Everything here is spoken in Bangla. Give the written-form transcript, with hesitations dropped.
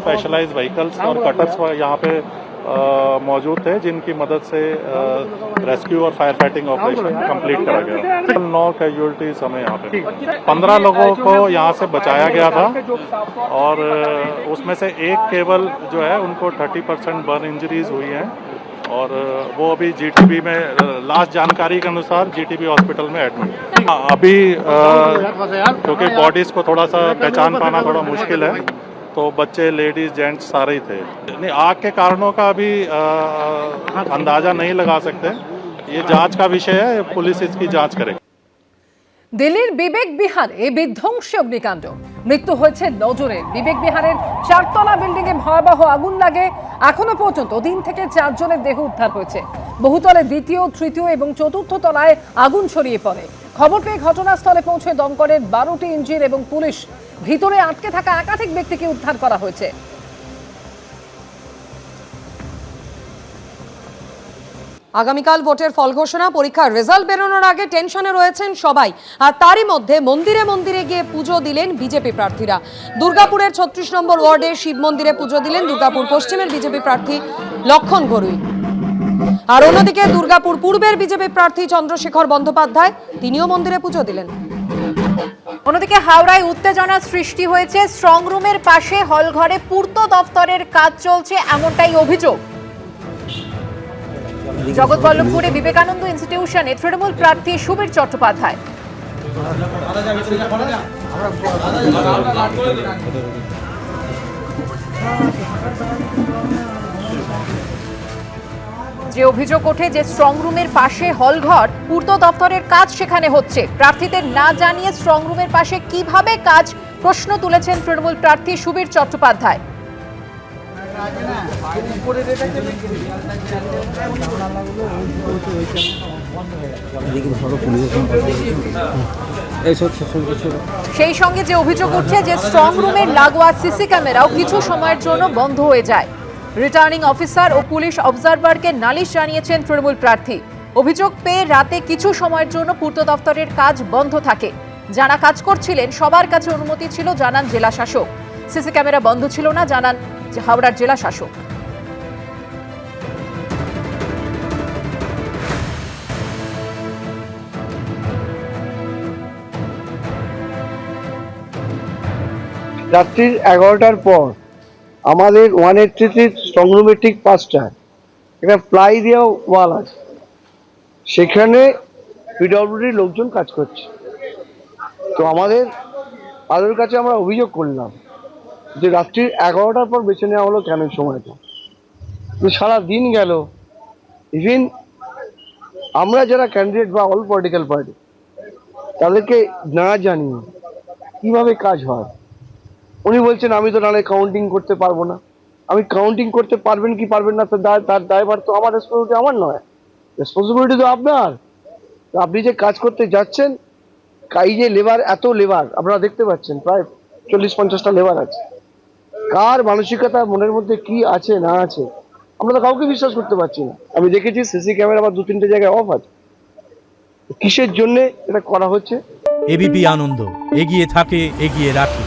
स्पेशलाइज्ड व्हीकल्स और कटर्स यहाँ पे मौजूद थे, जिनकी मदद से रेस्क्यू और फायर फाइटिंग ऑपरेशन कंप्लीट करा गया। 9 कैजुअलिटीज हमें यहाँ पे 15 लोगों को यहाँ से बचाया गया था और उसमें से एक केवल जो है उनको 30% बर्न इंजरीज हुई हैं और वो अभी जीटीबी में लास्ट जानकारी के अनुसार जीटीबी हॉस्पिटल में एडमिट। अभी क्योंकि बॉडीज को थोड़ा सा पहचान पाना थोड़ा मुश्किल है, तो बच्चे, लेडीज, जेंट्स सारे ही थे। नहीं, आग के कारणों का अभी अंदाजा नहीं लगा सकते, ये जांच का विषय है, पुलिस इसकी जांच करेगी। দিল্লির বিবেক বিহারে বিধ্বংসী অগ্নিকাণ্ড, মৃত্যু হয়েছে 9 জনের। বিবেক বিহারের 4তলা বিল্ডিং এ ভয়াবহ আগুন লাগে। এখনো পর্যন্ত 3 থেকে 4 জনের দেহ উদ্ধার হয়েছে। বহুতলে 2য়, 3য় এবং 4র্থ তলায় আগুন ছড়িয়ে পড়ে। খবর পেয়ে ঘটনাস্থলে পৌঁছে দমকলের 12টি ইঞ্জিন এবং পুলিশ। ভিতরে আটকে থাকা একাধিক ব্যক্তিকে উদ্ধার করা হয়েছে। আগামীকাল ভোটের ফল ঘোষণা, পরীক্ষার রেজাল্ট বেরোনোর আগে টেনশনে রয়েছেন সবাই। আর তারই মধ্যে মন্দিরে মন্দিরে গিয়ে পুজো দিলেন বিজেপি প্রার্থীরা। দুর্গাপুরের 36 নম্বর ওয়ার্ডে শিব মন্দিরে পুজো দিলেন দুর্গাপুর পশ্চিমের বিজেপি প্রার্থী লক্ষণ ঘরুই। আর অন্যদিকে দুর্গাপুর পূর্বের বিজেপি প্রার্থী চন্দ্রশেখর বন্দ্যোপাধ্যায়, তিনিও মন্দিরে পুজো দিলেন। অন্যদিকে হাওড়ায় উত্তেজনা সৃষ্টি হয়েছে। স্ট্রং রুমের পাশে হলঘরে পূর্ত দফতরের কাজ চলছে, এমনটাই অভিযোগ। জগৎবল্লভপুরে বিবেকানন্দ ইনস্টিটিউশনে তৃণমূল প্রার্থী সুবীর চট্টোপাধ্যায়। যে অভিযোগ ওঠে যে স্ট্রং রুমের পাশে হলঘর, পূর্ত দপ্তরের কাজ সেখানে হচ্ছে। প্রার্থীদের না জানিয়ে স্ট্রং রুমের পাশে কিভাবে কাজ, প্রশ্ন তুলেছেন তৃণমূল প্রার্থী সুবীর চট্টোপাধ্যায়। সেই সঙ্গে যে অভিযোগ উঠছে যে স্ট্রং রুমের লাগোয়া সিসি ক্যামেরাও কিছু সময়ের জন্য বন্ধ হয়ে যায়। রিটার্নিং অফিসার ও পুলিশ অবজারভারকে নালিশ জানিয়েছেন তৃণমূল প্রার্থী। অভিযোগ পেয়ে রাতে কিছু সময়ের জন্য পূর্ত দপ্তরের কাজ বন্ধ থাকে। যারা কাজ করছিলেন সবার কাছে অনুমতি ছিল, জানান জেলা শাসক। সিসি ক্যামেরা বন্ধ ছিল না, জানান হাওড়ার জেলা শাসক। রাত্রি 11টার পর আমাদের 183 স্ট্রং রুমের ঠিক পাঁচটায় একটা প্লাই দেওয়া ওয়াল আছে, সেখানে পিডব্লিউডির লোকজন কাজ করছে। তো তাদের কাছে আমরা অভিযোগ করলাম যে রাত্রি 11টার পর বেছে নেওয়া হলো কেন সময়টা। সারা দিন গেল, ইভেন আমরা যারা ক্যান্ডিডেট বা অল পলিটিক্যাল পার্টি তাদেরকে না জানিয়ে কিভাবে কাজ হয়। উনি বলছেন আমি তো নাহলে কাউন্টিং করতে পারবো না। আমি কাউন্টিং করতে পারবেন কি পারবেন না তার দায়ভার তো আমার, রেসপন্সিবিলিটি আমার নয়, রেসপন্সিবিলিটি তো আপনার। আপনি যে কাজ করতে যাচ্ছেন, এই যে লেবার, এত লেবার আপনারা দেখতে পাচ্ছেন, প্রায় 40-50টা লেবার আছে। কার মানসিকতা মনের মধ্যে কি আছে না আছে আমরা তো কাউকে বিশ্বাস করতে পারছি না। আমি দেখেছি সিসি ক্যামেরা আবার 2-3টে জায়গায় অফ আছে। কিসের জন্য এটা করা হচ্ছে? এবিপি আনন্দ এগিয়ে থাকে, এগিয়ে রাখে।